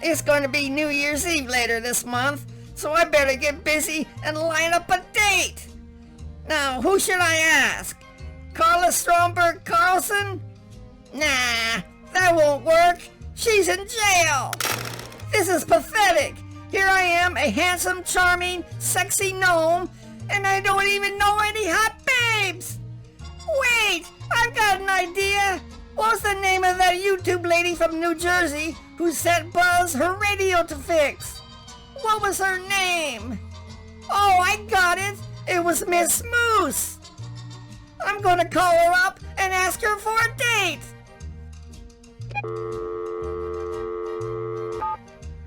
It's going to be New Year's Eve later this month, so I better get busy and line up a date. Now, who should I ask? Carla Stromberg Carlson? Nah, that won't work. She's in jail. This is pathetic. Here I am, a handsome, charming, sexy gnome, and I don't even know any hot babes. Wait, I've got an idea. What's the name of that YouTube lady from New Jersey who sent Buzz her radio to fix? What was her name? Oh, I got it. It was Miss Moose. I'm going to call her up and ask her for a date.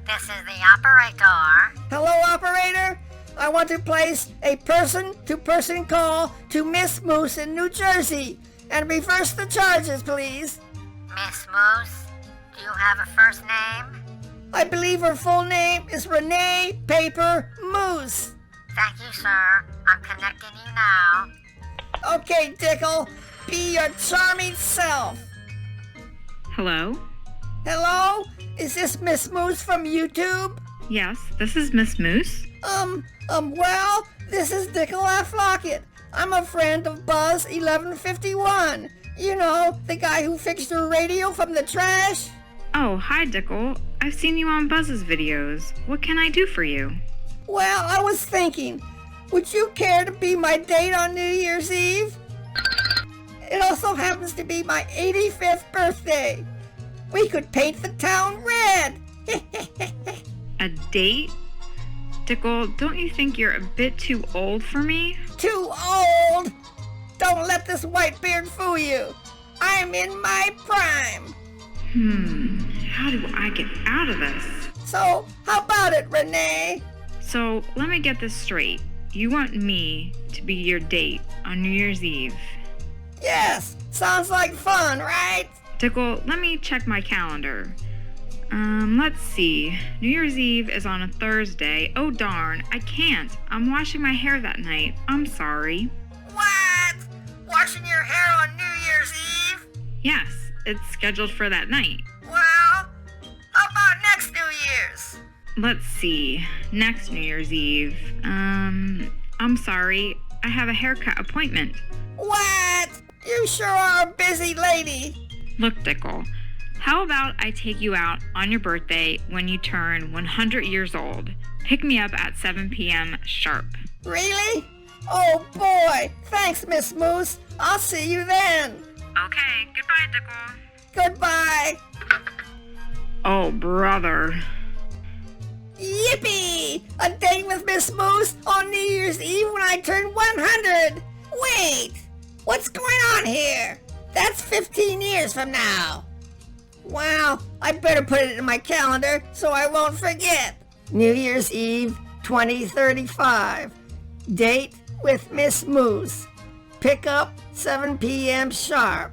This is the operator. Hello, operator. I want to place a person-to-person call to Miss Moose in New Jersey and reverse the charges, please. Miss Moose, do you have a first name? I believe her full name is Renee Paper Moose. Thank you, sir. I'm connecting you now. Okay, Dickel, be your charming self. Hello? Hello? Is this Miss Moose from YouTube? Yes, this is Miss Moose. Well, this is Dickel F. Lockett. I'm a friend of Buzz 1151. You know, the guy who fixed your radio from the trash? Oh, hi, Dickel. I've seen you on Buzz's videos. What can I do for you? Well, I was thinking, would you care to be my date on New Year's Eve? It also happens to be my 85th birthday. We could paint the town red. A date? Dickel, don't you think you're a bit too old for me? Too old? Don't let this white beard fool you. I'm in my prime. How do I get out of this? So, how about it, Renee? So, let me get this straight. You want me to be your date on New Year's Eve? Yes, sounds like fun, right? Dickel, let me check my calendar. Let's see. New Year's Eve is on a Thursday. Oh darn, I can't. I'm washing my hair that night. I'm sorry. What? Washing your hair on New Year's Eve? Yes, it's scheduled for that night. Well, how about next New Year's? Let's see. Next New Year's Eve. I'm sorry. I have a haircut appointment. What? You sure are a busy lady. Look, Dickel, how about I take you out on your birthday when you turn 100 years old? Pick me up at 7 p.m. sharp. Really? Oh boy, thanks, Miss Moose. I'll see you then. Okay, goodbye, Dickel. Goodbye. Oh, brother. Yippee! A date with Miss Moose on New Year's Eve when I turn 100. Wait, what's going on here? That's 15 years from now. Wow, I better put it in my calendar so I won't forget. New Year's Eve 2035. Date with Miss Moose. Pick up 7 p.m. sharp.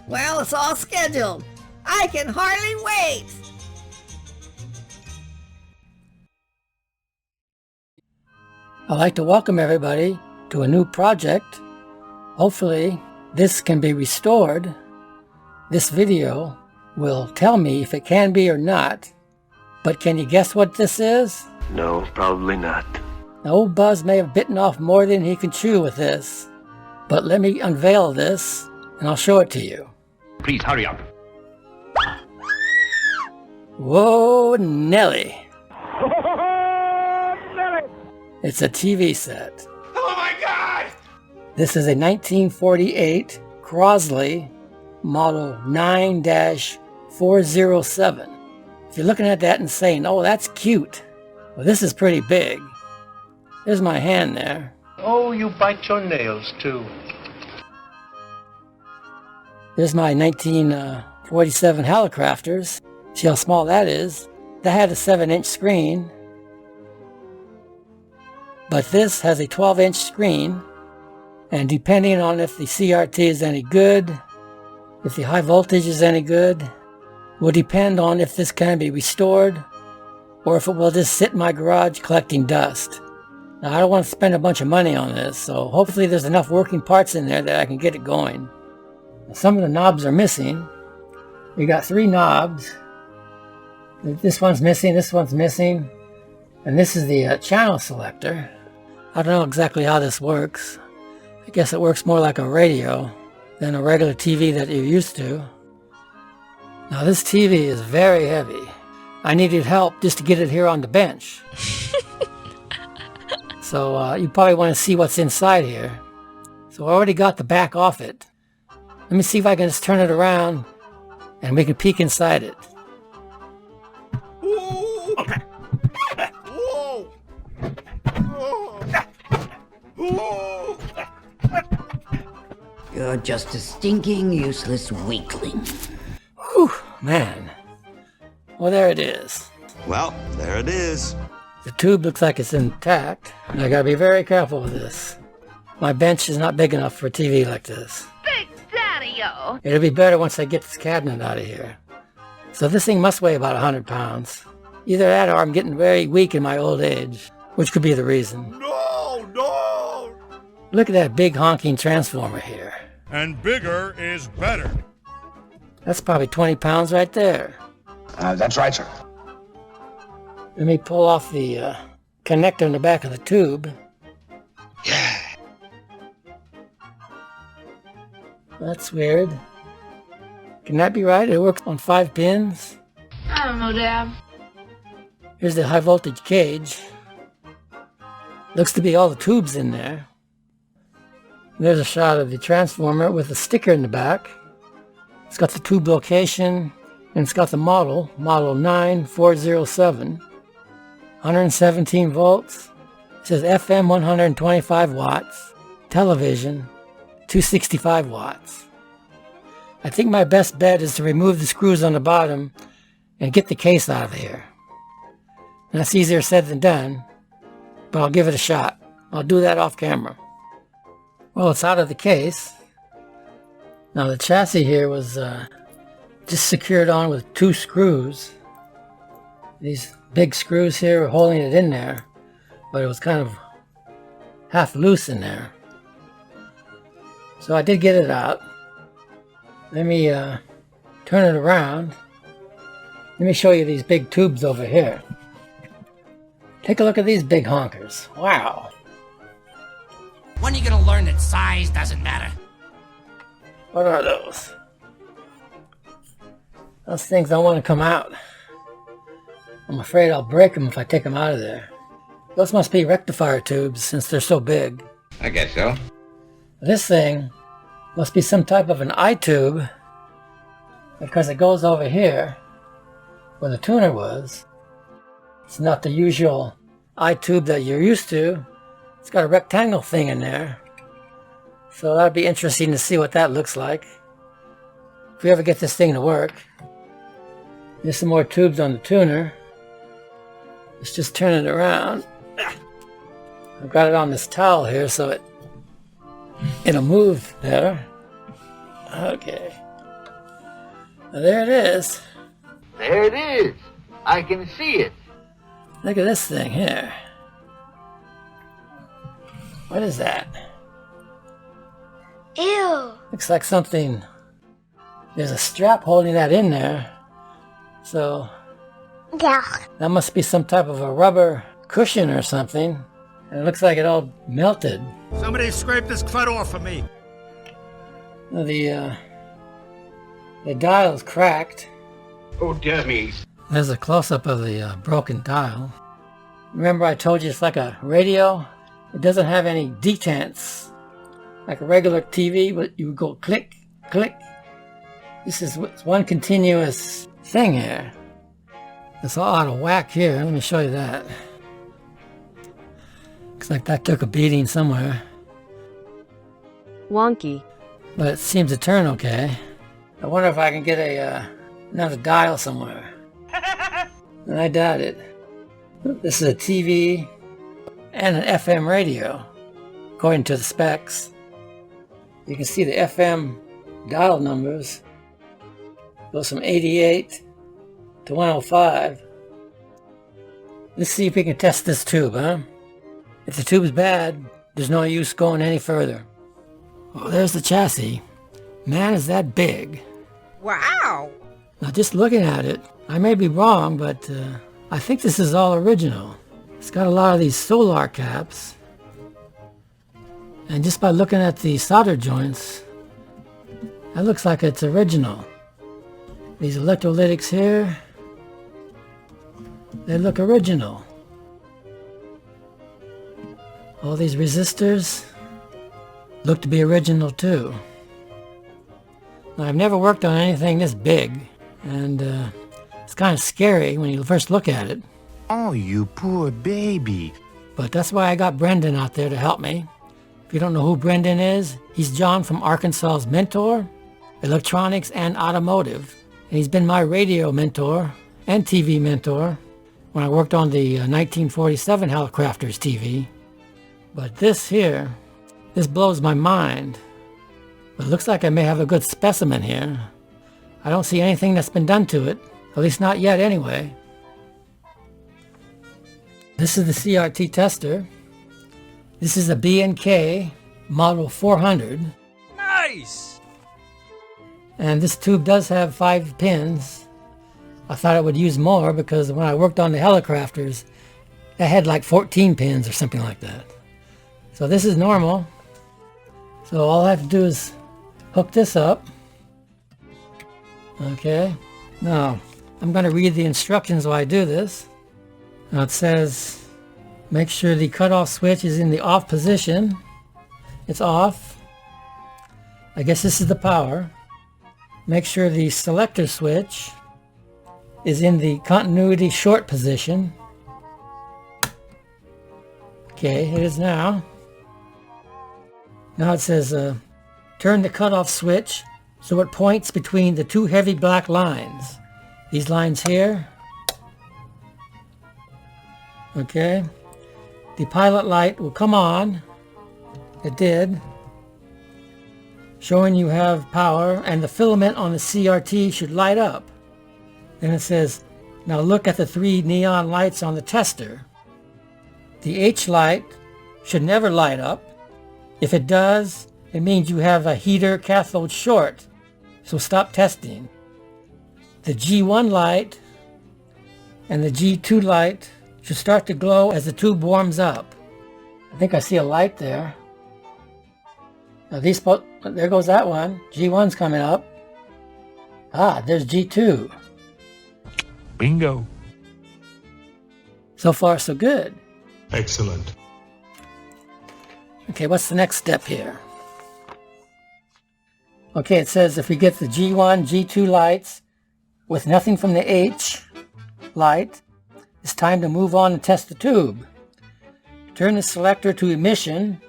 Well, it's all scheduled. I can hardly wait. I'd like to welcome everybody to a new project. Hopefully, this can be restored. This video will tell me if it can be or not. But can you guess what this is? No, probably not. Now, old Buzz may have bitten off more than he can chew with this. But let me unveil this, and I'll show it to you. Please hurry up. Whoa, Nelly. It's a TV set. Oh my God! This is a 1948 Crosley model 9-407. If you're looking at that and saying, oh, that's cute. Well, this is pretty big. There's my hand there. Oh, you bite your nails too. There's my 1947 Hallicrafters. See how small that is? That had a 7-inch screen. But this has a 12-inch screen. And depending on if the CRT is any good, if the high voltage is any good, will depend on if this can be restored or if it will just sit in my garage collecting dust. Now, I don't want to spend a bunch of money on this, so hopefully there's enough working parts in there that I can get it going. Now, some of the knobs are missing. We got 3 knobs. This one's missing, this one's missing. And this is the channel selector. I don't know exactly how this works. I guess it works more like a radio than a regular TV that you're used to. Now this TV is very heavy. I needed help just to get it here on the bench. So you probably want to see what's inside here. So I already got the back off it. Let me see if I can just turn it around and we can peek inside it. You're just a stinking, useless weakling. Whew, man. Well, there it is. Well, there it is. The tube looks like it's intact, and I gotta be very careful with this. My bench is not big enough for a TV like this. Big Daddy-o! It'll be better once I get this cabinet out of here. So this thing must weigh about 100 pounds. Either that or I'm getting very weak in my old age, which could be the reason. No! Look at that big honking transformer here. And bigger is better. That's probably 20 pounds right there. That's right, sir. Let me pull off the connector in the back of the tube. That's weird. Can that be right? It works on 5 pins. I don't know, Dad. Here's the high voltage cage. Looks to be all the tubes in there. There's a shot of the transformer with a sticker in the back. It's got the tube location, and it's got the model 9407. 117 volts. It says FM 125 watts. Television 265 watts. I think my best bet is to remove the screws on the bottom and get the case out of here. And that's easier said than done, but I'll give it a shot. I'll do that off camera. Well, it's out of the case. Now the chassis here was just secured on with 2 screws. These big screws here were holding it in there, but it was kind of half loose in there. So I did get it out. Let me turn it around. Let me show you these big tubes over here. Take a look at these big honkers. Wow. When are you gonna learn that size doesn't matter? What are those? Those things don't want to come out. I'm afraid I'll break them if I take them out of there. Those must be rectifier tubes since they're so big. I guess so. This thing must be some type of an I-tube because it goes over here where the tuner was. It's not the usual I-tube that you're used to. It's got a rectangle thing in there. So that'd be interesting to see what that looks like. If we ever get this thing to work. There's some more tubes on the tuner. Let's just turn it around. I've got it on this towel here so it'll move better. Okay. Well, there it is. There it is. I can see it. Look at this thing here. What is that? Ew. Looks like something. There's a strap holding that in there. So Yeah. that must be some type of a rubber cushion or something. And it looks like it all melted. Somebody scrape this crud off of me. The dial's cracked. Oh, dear me. There's a close-up of the broken dial. Remember I told you it's like a radio? It doesn't have any detents. Like a regular TV, but you would go click, click. This is one continuous thing here. It's all out of whack here. Let me show you that. Looks like that took a beating somewhere. Wonky. But it seems to turn okay. I wonder if I can get another dial somewhere. And I doubt it. This is a TV and an FM radio, according to the specs. You can see the FM dial numbers. Goes from 88 to 105. Let's see if we can test this tube, huh? If the tube's bad, there's no use going any further. Oh, there's the chassis. Man, is that big. Wow! Now just looking at it, I may be wrong, but I think this is all original. It's got a lot of these solar caps. And just by looking at the solder joints, that looks like it's original. These electrolytics here, they look original. All these resistors look to be original too. Now, I've never worked on anything this big, and it's kind of scary when you first look at it. Oh, you poor baby. But that's why I got Brendan out there to help me. If you don't know who Brendan is, he's John from Arkansas's mentor, electronics and automotive. And he's been my radio mentor and TV mentor when I worked on the 1947 Helicrafters TV. But this here, this blows my mind. But it looks like I may have a good specimen here. I don't see anything that's been done to it, at least not yet anyway. This is the CRT tester. This is a B&K model 400. Nice! And this tube does have 5 pins. I thought it would use more because when I worked on the Helicrafters, it had like 14 pins or something like that. So this is normal. So all I have to do is hook this up. Okay. Now, I'm going to read the instructions while I do this. Now it says, make sure the cutoff switch is in the off position. It's off. I guess this is the power. Make sure the selector switch is in the continuity short position. Okay, it is now. Now it says, turn the cutoff switch so it points between the 2 heavy black lines. These lines here. Okay. The pilot light will come on. It did. Showing you have power, and the filament on the CRT should light up. Then it says, now look at the 3 neon lights on the tester. The H light should never light up. If it does, it means you have a heater cathode short, so stop testing. The G1 light and the G2 light should start to glow as the tube warms up. I think I see a light there. Now there goes that one. G1's coming up. Ah, there's G2. Bingo. So far, so good. Excellent. Okay, what's the next step here? Okay, it says if we get the G1, G2 lights with nothing from the H light, it's time to move on and test the tube. Turn the selector to emission,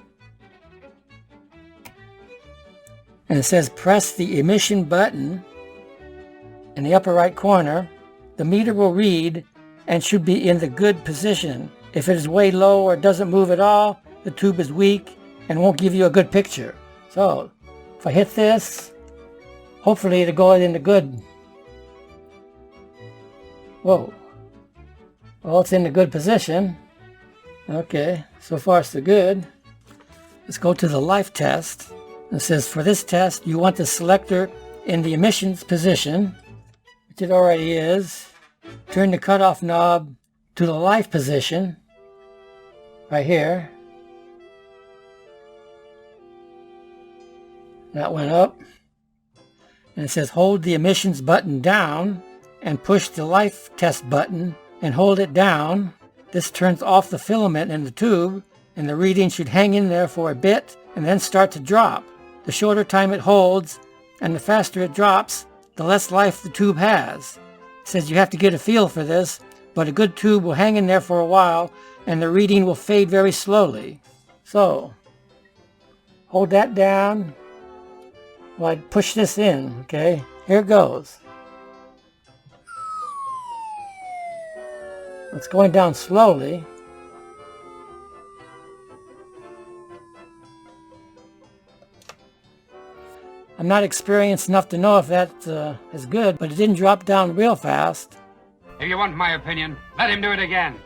and it says press the emission button in the upper right corner. The meter will read and should be in the good position. If it is way low or doesn't move at all, the tube is weak and won't give you a good picture. So, if I hit this, hopefully it'll go in the good. Whoa. Well, it's in the good position. Okay, so far so good. Let's go to the life test. It says for this test, you want the selector in the emissions position, which it already is. Turn the cutoff knob to the life position, right here. That went up. And it says hold the emissions button down and push the life test button and hold it down. This turns off the filament in the tube, and the reading should hang in there for a bit and then start to drop. The shorter time it holds and the faster it drops, the less life the tube has. It says you have to get a feel for this, but a good tube will hang in there for a while and the reading will fade very slowly. So, hold that down while I push this in, okay? Here it goes. It's going down slowly. I'm not experienced enough to know if that is good, but it didn't drop down real fast. If you want my opinion, let him do it again.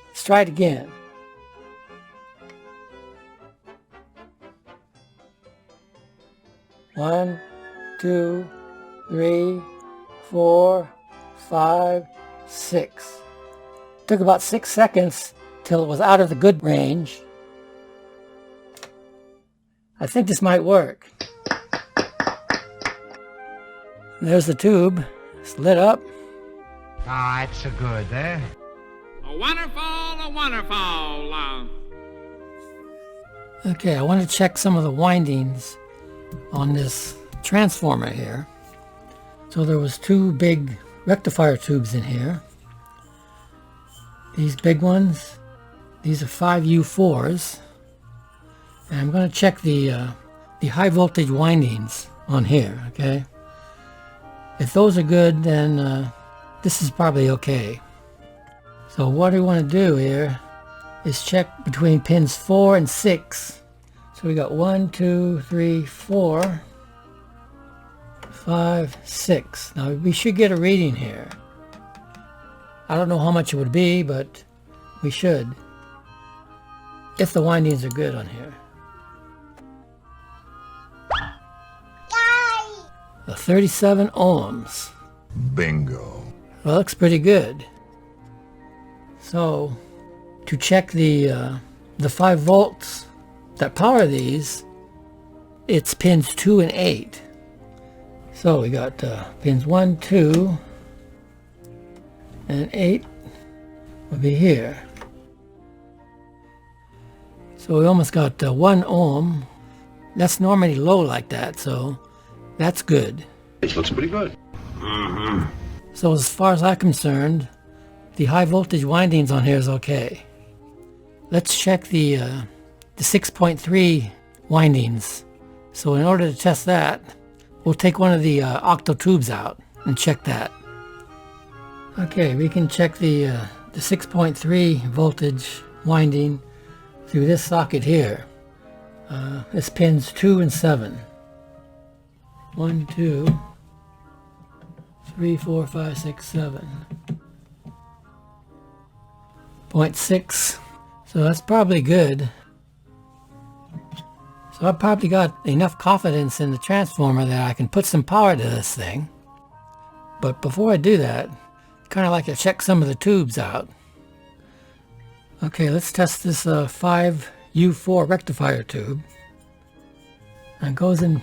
Let's try it again. One, 2, 3, 4, 5, 6. Took about 6 seconds till it was out of the good range. I think this might work. There's the tube. It's lit up. Ah, it's so good, eh? A wonderful. Okay, I want to check some of the windings on this transformer here. So there was 2 big rectifier tubes in here. These big ones, these are 5U4s. And I'm going to check the high voltage windings on here, okay? If those are good, then this is probably okay. So what I want to do here is check between pins 4 and 6. So we got 1, 2, 3, 4, 5, 6. Now we should get a reading here. I don't know how much it would be, but we should, if the windings are good on here. 37 ohms. Bingo. Well, looks pretty good. So, to check the 5 volts that power these, it's pins 2 and 8. So we got pins 1, 2, and 8 will be here. So we almost got 1 ohm. That's normally low like that, so that's good. It looks pretty good. So as far as I'm concerned, the high voltage windings on here is okay. Let's check the 6.3 windings. So in order to test that, we'll take one of the octo tubes out and check that. Okay, we can check the 6.3 voltage winding through this socket here. It's pins 2 and 7. 1, 2, 3, 4, 5, 6, 7. 0.6. So that's probably good. So I've probably got enough confidence in the transformer that I can put some power to this thing. But before I do that, kind of like to check some of the tubes out. Okay, let's test this 5U4 rectifier tube. And it goes in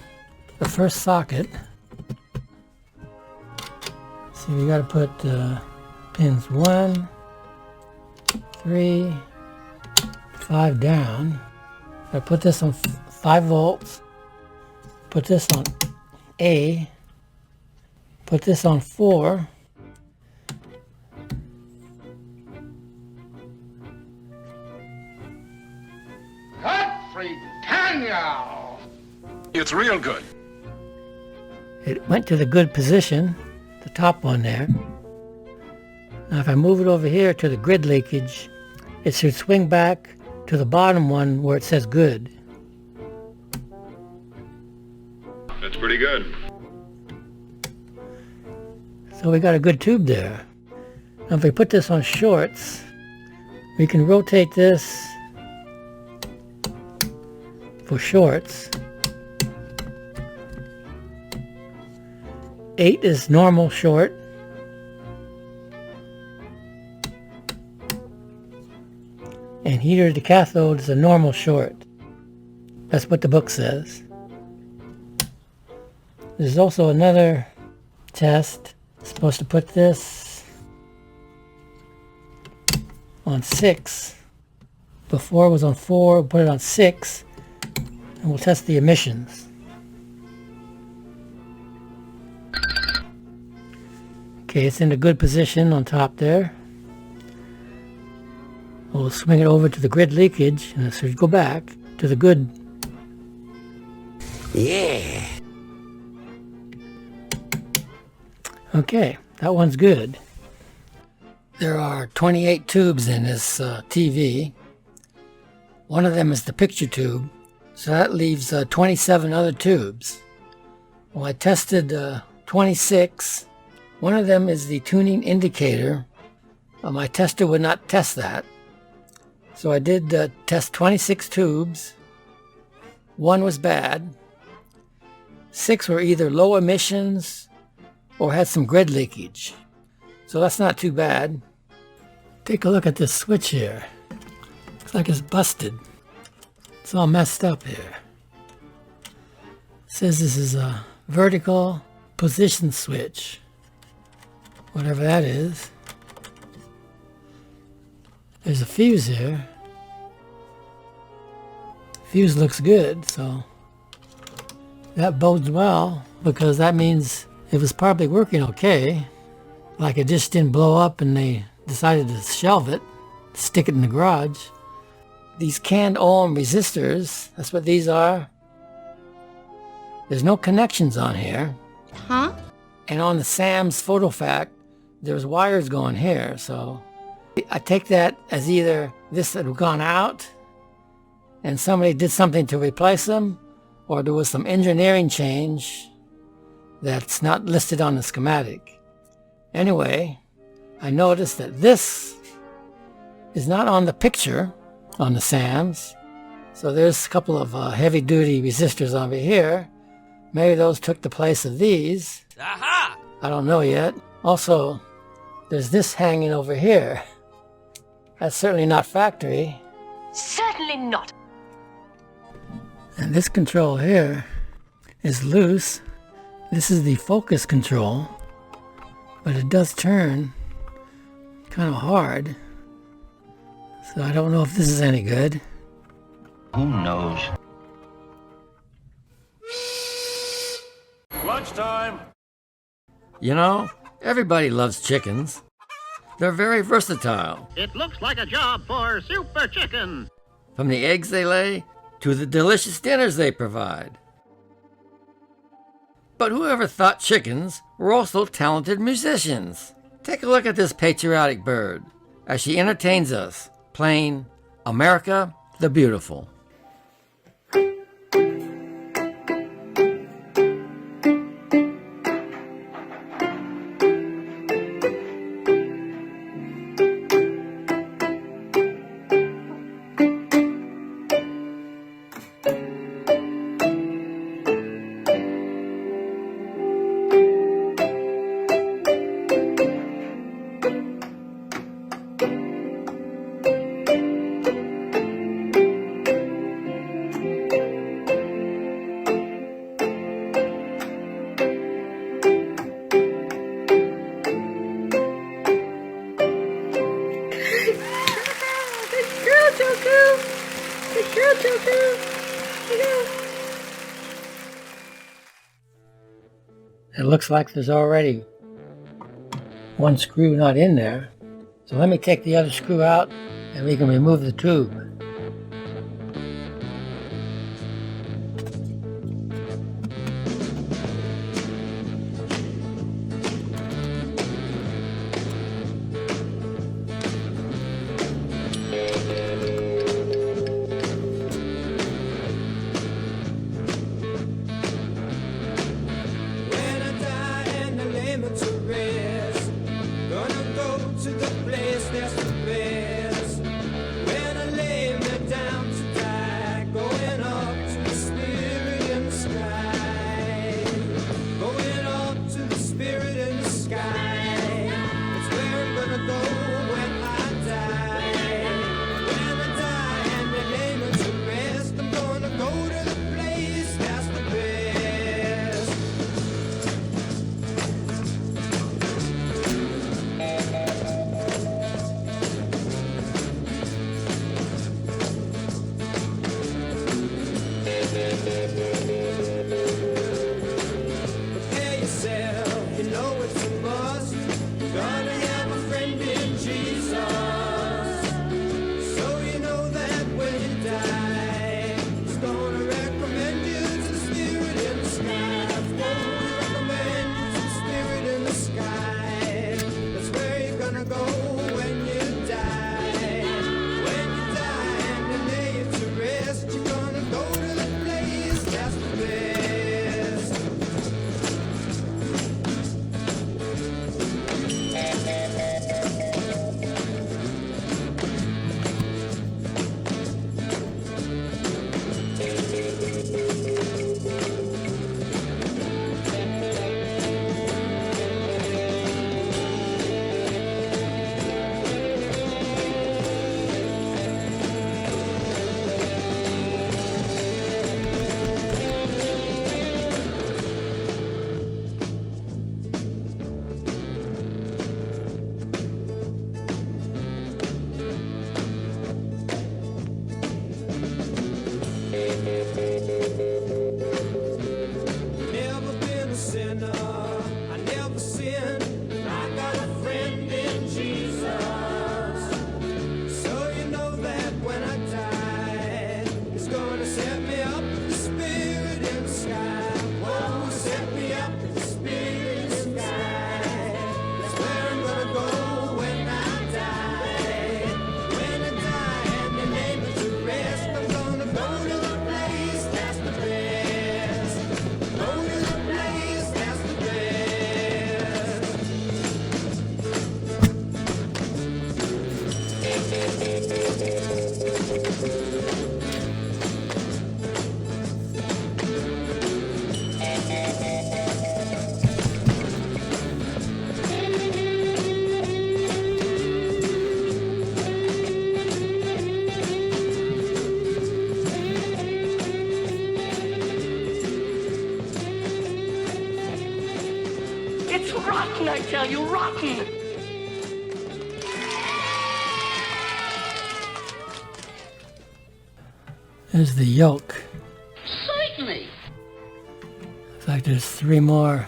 the first socket. So you got to put pins 1, 3, 5 down. I put this on 5 volts. Put this on A. Put this on 4. It's real good. It went to the good position, the top one there. Now if I move it over here to the grid leakage, it should swing back to the bottom one where it says good. That's pretty good. So we got a good tube there. Now if we put this on shorts, we can rotate this for shorts. 8 is normal short. And heater to cathode is a normal short. That's what the book says. There's also another test. Supposed to put this on 6. Before it was on 4, we'll put it on 6. And we'll test the emissions. Okay, it's in a good position on top there. We'll swing it over to the grid leakage, and it should go back to the good. Yeah. Okay, that one's good. There are 28 tubes in this TV. One of them is the picture tube, so that leaves 27 other tubes. Well, I tested 26. One of them is the tuning indicator. My tester would not test that. So I did test 26 tubes. 1 was bad. 6 were either low emissions or had some grid leakage. So that's not too bad. Take a look at this switch here. Looks like it's busted. It's all messed up here. It says this is a vertical position switch. Whatever that is. There's a fuse here. Fuse looks good, so that bodes well, because that means it was probably working okay. Like it just didn't blow up and they decided to shelve it, stick it in the garage. These canned ohm resistors, that's what these are. There's no connections on here. Huh? And on the Sam's PhotoFact, there's wires going here, so I take that as either this had gone out and somebody did something to replace them, or there was some engineering change that's not listed on the schematic. Anyway, I noticed that this is not on the picture on the Sam's. So there's a couple of heavy-duty resistors over here. Maybe those took the place of these. Aha! I don't know yet. Also, there's this hanging over here. That's certainly not factory. Certainly not. And this control here is loose. This is the focus control, but it does turn kind of hard. So I don't know if this is any good. Who knows? Lunchtime. You know, everybody loves chickens. They're very versatile. It looks like a job for Super Chicken. From the eggs they lay to the delicious dinners they provide. But whoever thought chickens were also talented musicians? Take a look at this patriotic bird as she entertains us, playing America the Beautiful. It looks like there's already one screw not in there. So let me take the other screw out and we can remove the tube. Gonna go to the place that's the best. When I lay It's rotten, I tell you, rotten! There's the yolk. Certainly. In fact, there's 3 more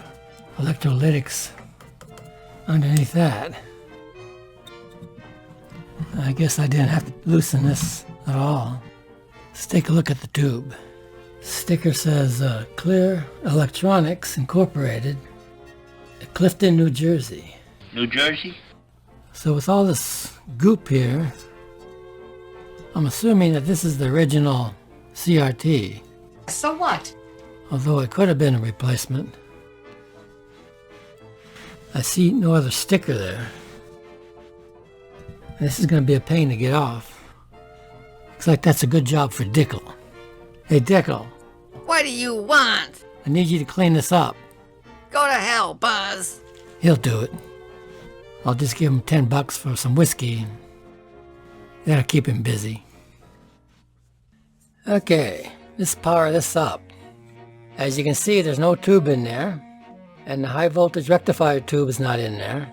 electrolytics underneath that. I guess I didn't have to loosen this at all. Let's take a look at the tube. Sticker says Clear Electronics Incorporated, Clifton, New Jersey. New Jersey? So with all this goop here, I'm assuming that this is the original CRT. So what? Although it could have been a replacement. I see no other sticker there. This is going to be a pain to get off. Looks like that's a good job for Dickel. Hey Dickel, What do you want? I need you to clean this up. Go to hell, Buzz. He'll do it. I'll just give him $10 for some whiskey. That'll keep him busy. Okay, let's power this up. As you can see, there's no tube in there, and the high voltage rectifier tube is not in there.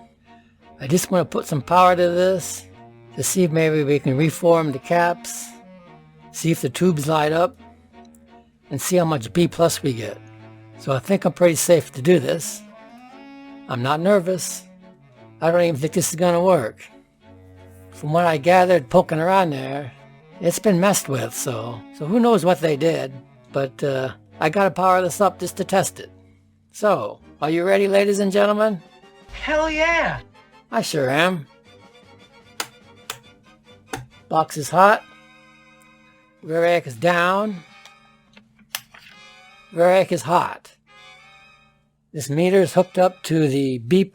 I just want to put some power to this to see if maybe we can reform the caps, see if the tubes light up, and see how much B+ we get. So I think I'm pretty safe to do this. I'm not nervous. I don't even think this is going to work. From what I gathered poking around there, it's been messed with, so who knows what they did. But I gotta power this up just to test it. So, are you ready, ladies and gentlemen? Hell yeah! I sure am. Box is hot. Rear rack is down. Rear rack is hot. This meter is hooked up to the B+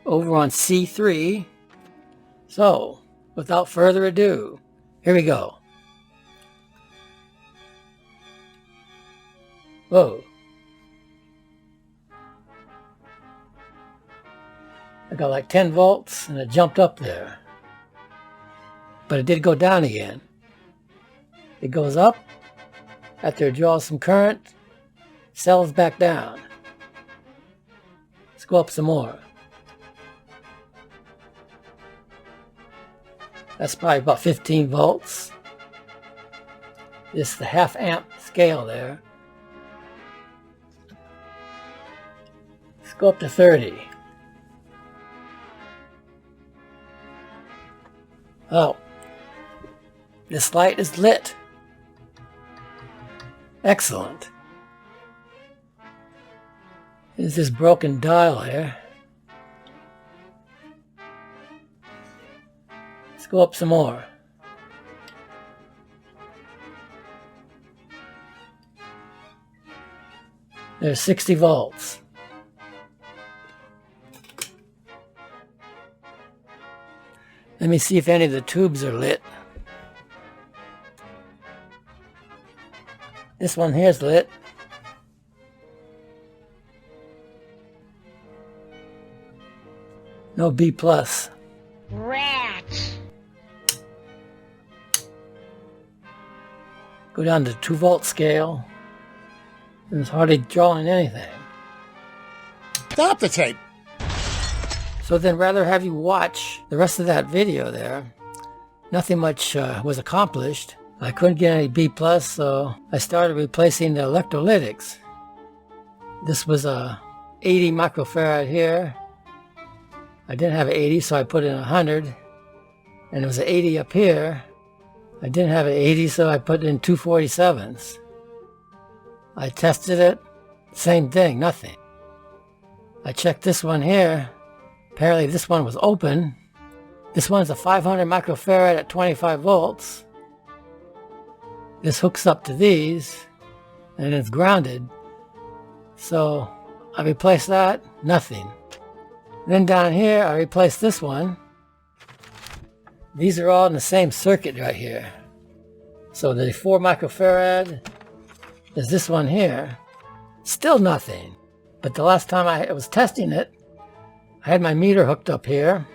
over on C3. So, without further ado, here we go. Whoa. I got like 10 volts and it jumped up there. But it did go down again. It goes up, after it draws some current, settles back down. Let's go up some more. That's probably about 15 volts. This is the half amp scale there. Let's go up to 30. Oh, this light is lit. Excellent. There's this broken dial here. Let's go up some more. There's 60 volts. Let me see if any of the tubes are lit. This one here is lit. No B+. Rats! Go down to 2 volt scale. And it's hardly drawing anything. Stop the tape! So then rather have you watch the rest of that video there. Nothing much was accomplished. I couldn't get any B+, so I started replacing the electrolytics. This was a 80 microfarad here. I didn't have an 80, so I put in 100. And it was an 80 up here. I didn't have an 80, so I put in 247s. I tested it. Same thing, nothing. I checked this one here. Apparently this one was open. This one's a 500 microfarad at 25 volts. This hooks up to these, and it's grounded. So I replaced that, nothing. Then down here I replaced this one. These are all in the same circuit right here. So the 4 microfarad is this one here. Still nothing. But the last time I was testing it, I had my meter hooked up here.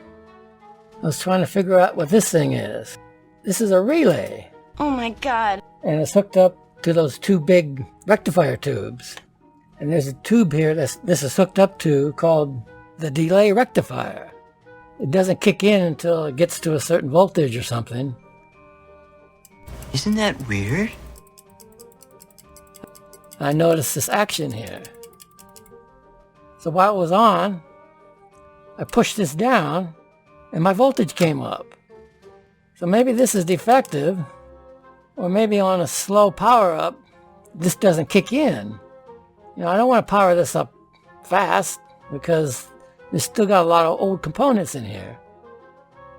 I was trying to figure out what this thing is. This is a relay. Oh my god. And it's hooked up to those 2 big rectifier tubes. And there's a tube here this is hooked up to called the delay rectifier. It doesn't kick in until it gets to a certain voltage or something. Isn't that weird? I noticed this action here. So while it was on, I pushed this down and my voltage came up. So maybe this is defective, or maybe on a slow power up, this doesn't kick in. You know, I don't want to power this up fast because there's still got a lot of old components in here.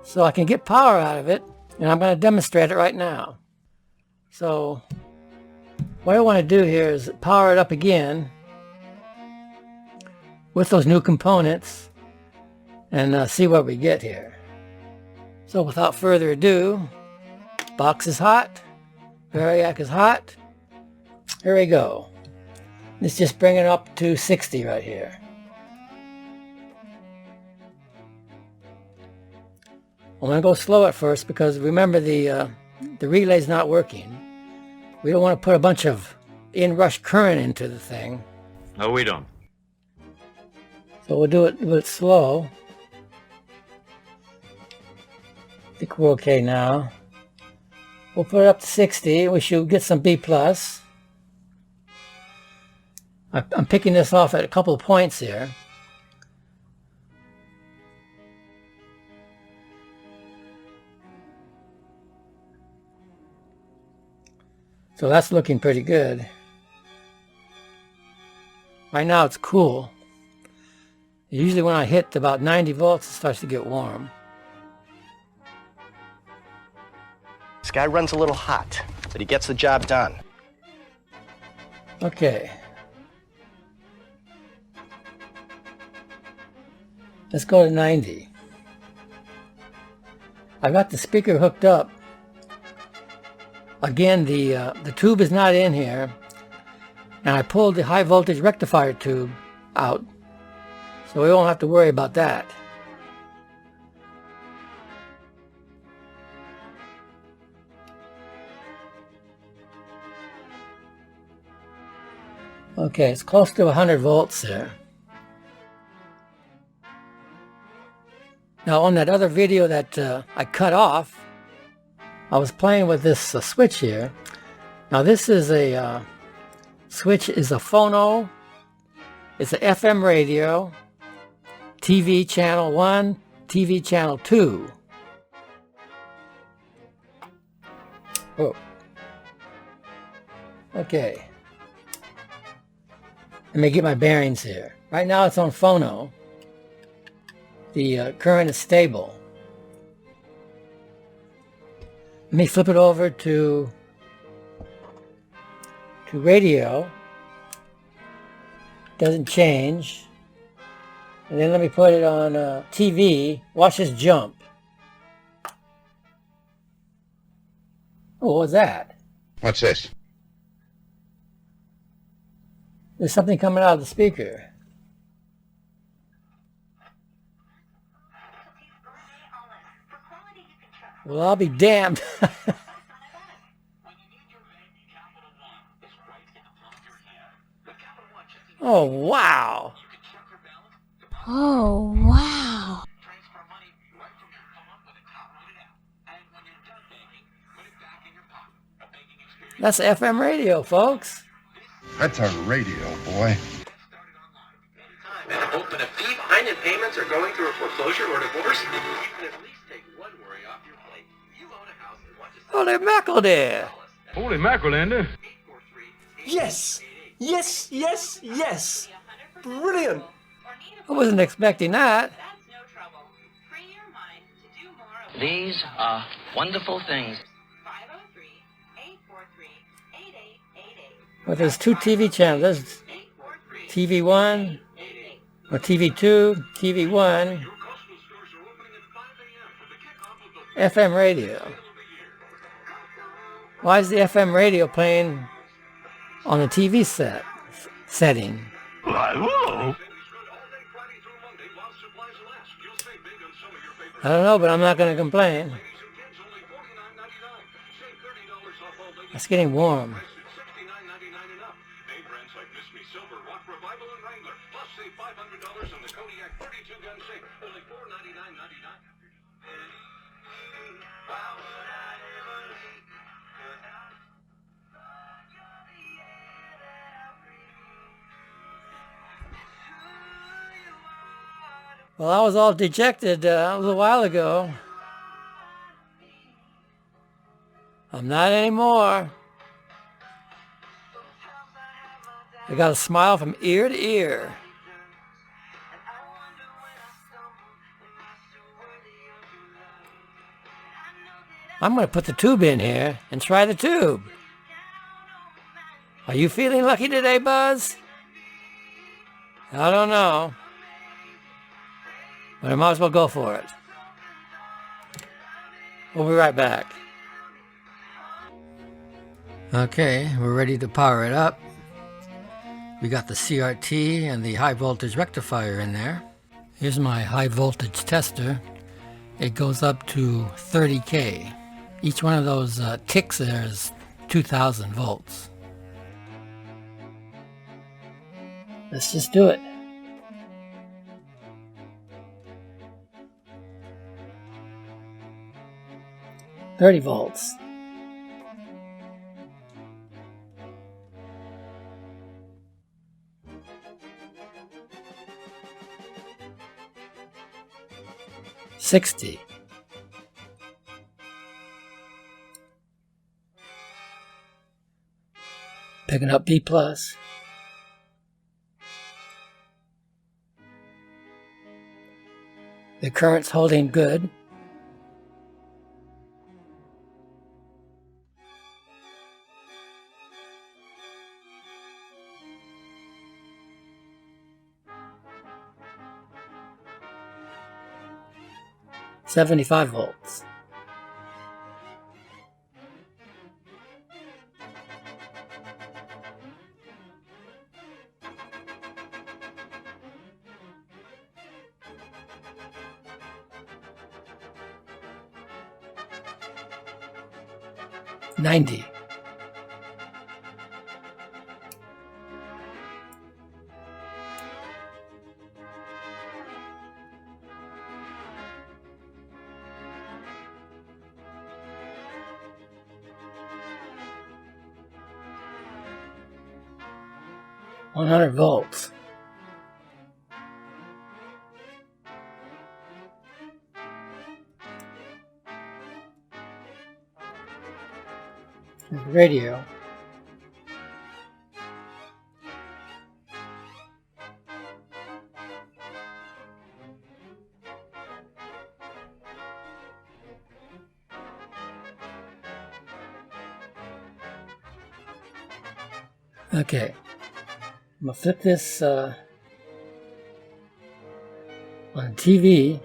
So I can get power out of it, and I'm going to demonstrate it right now. So what I want to do here is power it up again with those new components and see what we get here. So without further ado, box is hot, Variac is hot. Here we go. Let's just bring it up to 60 right here. I'm going to go slow at first because remember the relay's not working. We don't want to put a bunch of inrush current into the thing. No, we don't. So we'll do it slow. I think we're okay now. We'll put it up to 60. We should get some B+. I'm picking this off at a couple of points here. So that's looking pretty good. Right now it's cool. Usually when I hit about 90 volts, it starts to get warm. This guy runs a little hot, but he gets the job done. Okay. Let's go to 90. I've got the speaker hooked up. Again, the tube is not in here, and I pulled the high voltage rectifier tube out, so we won't have to worry about that. Okay, it's close to 100 volts there. Now on that other video that I cut off, I was playing with this switch here. Now this is a switch is a phono. It's an FM radio, TV channel 1, TV channel 2. Oh. Okay. Let me get my bearings here. Right now it's on phono. The current is stable. Let me flip it over to radio. Doesn't change. And then let me put it on TV. Watch this jump. Oh, what was that? What's this? There's something coming out of the speaker. Well, I'll be damned. Oh, wow. Oh, wow. That's FM radio, folks. That's a radio, boy. And hope that if deep behind-in payments are going through a foreclosure or divorce, you can at least take one worry off your plate. You own a house and want to... Holy mackerel there. Holy mackerel, Andy. Yes! Yes, yes, yes! Brilliant! I wasn't expecting that. These are wonderful things. Well, there's 2 TV channels. There's TV1, or TV2, TV1. FM radio. Why is the FM radio playing on the TV setting? Whoa. I don't know, but I'm not going to complain. It's getting warm. Well, I was all dejected a little while ago. I'm not anymore. I got a smile from ear to ear. I'm going to put the tube in here and try the tube. Are you feeling lucky today, Buzz? I don't know. But I might as well go for it. We'll be right back. Okay, we're ready to power it up. We got the CRT and the high voltage rectifier in there. Here's my high voltage tester. It goes up to 30K. Each one of those ticks there is 2,000 volts. Let's just do it. $30 volts. $60. Picking up B+. The current's holding good. $75 volts. $90. $100 volts. Radio. Okay. I'm going to flip this on the TV.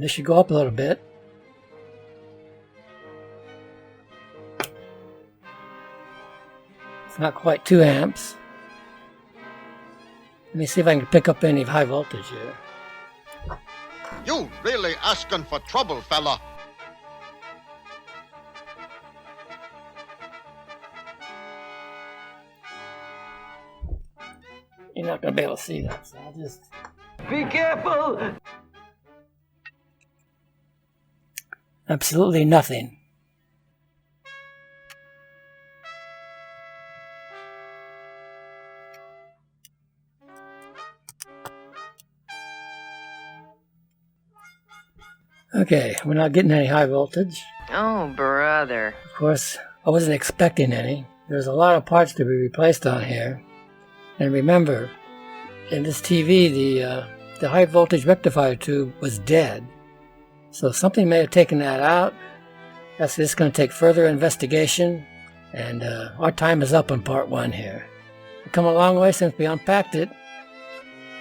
This should go up a little bit. It's not quite 2 amps. Let me see if I can pick up any high voltage here. You really asking for trouble, fella. You're not going to be able to see that, so I'll just... Be careful! Absolutely nothing. Okay, we're not getting any high voltage. Oh, brother. Of course, I wasn't expecting any. There's a lot of parts to be replaced on here. And remember, in this TV, the high voltage rectifier tube was dead. So something may have taken that out. That's just going to take further investigation. And our time is up on part 1 here. We've come a long way since we unpacked it.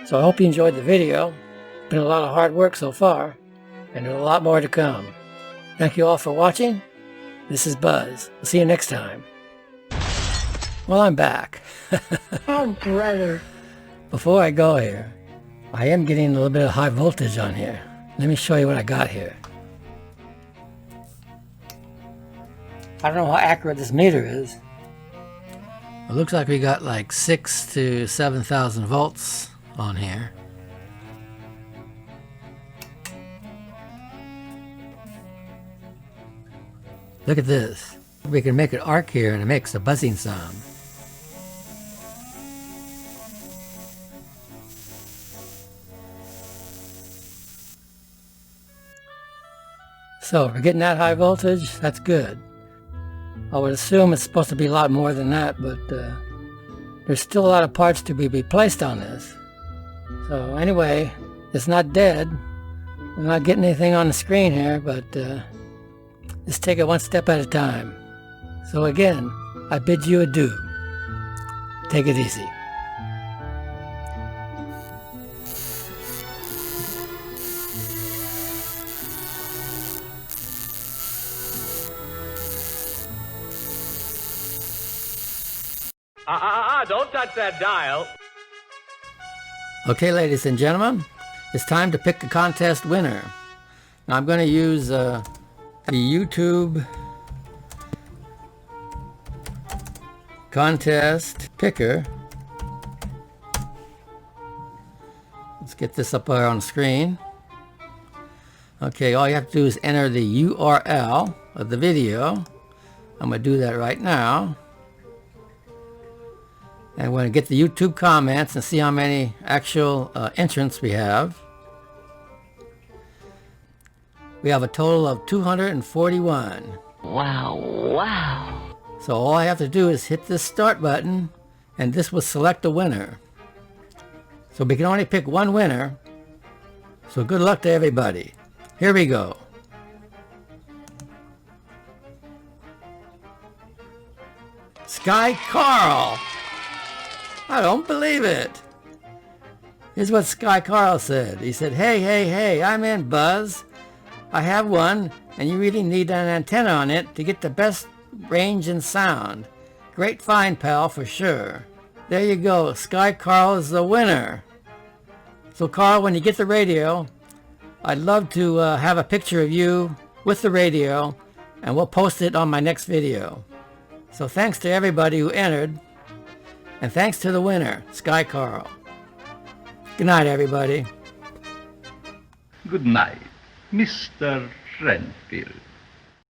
So I hope you enjoyed the video. It's been a lot of hard work so far. And there's a lot more to come. Thank you all for watching. This is Buzz. We'll see you next time. Well, I'm back. Oh, brother. Before I go here, I am getting a little bit of high voltage on here. Let me show you what I got here. I don't know how accurate this meter is. It looks like we got like 6,000 to 7,000 volts on here. Look at this. We can make an arc here and it makes a buzzing sound. So if we're getting that high voltage, that's good. I would assume it's supposed to be a lot more than that, but there's still a lot of parts to be replaced on this. So anyway, it's not dead. We're not getting anything on the screen here, but just take it one step at a time. So again, I bid you adieu. Take it easy. Don't touch that dial. Okay, ladies and gentlemen, it's time to pick the contest winner. Now I'm going to use the YouTube contest picker. Let's get this up there on the screen. Okay, all you have to do is enter the URL of the video. I'm going to do that right now. And we're going to get the YouTube comments and see how many actual entrants we have. We have a total of 241. Wow. So all I have to do is hit this start button and this will select a winner. So we can only pick one winner. So good luck to everybody. Here we go. Sky Carl. I don't believe it. Here's what Sky Carl said. He said, hey, I'm in, Buzz. I have one, and you really need an antenna on it to get the best range and sound. Great find, pal, for sure. There you go. Sky Carl is the winner. So, Carl, when you get the radio, I'd love to have a picture of you with the radio, and we'll post it on my next video. So thanks to everybody who entered. And thanks to the winner, Sky Carl. Good night, everybody. Good night, Mr. Renfield.